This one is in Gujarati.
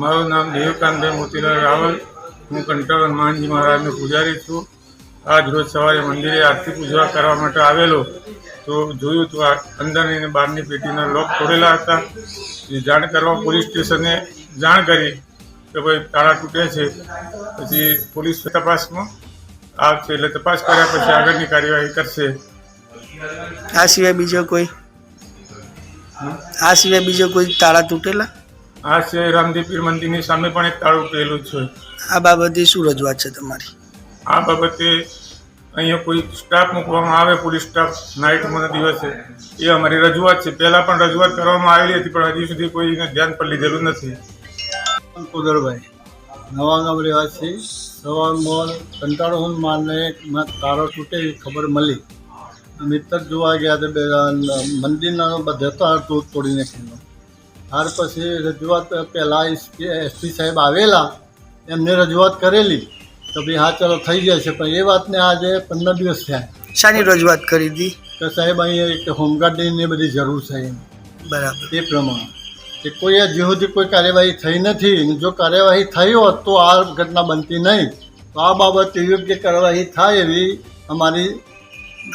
મારું નામ દેવકાંતભાઈ મોતીલાલ રાવલ. હું કંટાળ હનુમાનજી મહારાજનો પૂજારી છું. આજ રોજ સવારે મંદિરે આરતી પૂજા કરવા માટે આવેલો તો જોયું તો અંદરની અને બહારની પેટીના લોક તોડેલા હતા. એ જાણ કરવા પોલીસ સ્ટેશને જાણ કરી કે ભાઈ તાળા તૂટે છે. પછી પોલીસ તપાસમાં આવશે એટલે તપાસ કર્યા પછી આગળની કાર્યવાહી કરશે. આ સિવાય બીજો કોઈ તાળા તૂટેલા? આ છે રામદેવપીર મંદિરની સામે પણ એક તાળું તૂટેલું છે. આ બાબતે શું રજૂઆત છે તમારી? આ બાબતે અહીંયા કોઈ સ્ટાફ મૂકવામાં આવે, પોલીસ સ્ટાફ નાઇટમાં દિવસે, એ અમારી રજૂઆત છે. પહેલાં પણ રજૂઆત કરવામાં આવેલી હતી પણ હજી સુધી કોઈને ધ્યાન પર લીધેલું નથી. કુદરભાઈ નવાગામ રહેવાસી. સવારમાં કંટાળો હનુમાનને તારો તૂટે એવી ખબર મળી. મિત્ર જોવા ગયા તો મંદિરના બધા તોડી નાખેલો. ત્યાર પછી રજૂઆત પહેલાં એસપી સાહેબ આવેલા, એમને રજૂઆત કરેલી તો ભાઈ હા ચાલો થઈ જશે. પણ એ વાતને આજે 15 દિવસ થયા. શાની રજૂઆત કરી હતી? કે સાહેબ અહીંયા એક હોમગાર્ડની બધી જરૂર છે એમ. બરાબર. એ પ્રમાણે કે કોઈ હજી સુધી કોઈ કાર્યવાહી થઈ નથી. જો કાર્યવાહી થઈ હોત તો આ ઘટના બનતી નહીં. તો આ બાબતે યોગ્ય કાર્યવાહી થાય એવી અમારી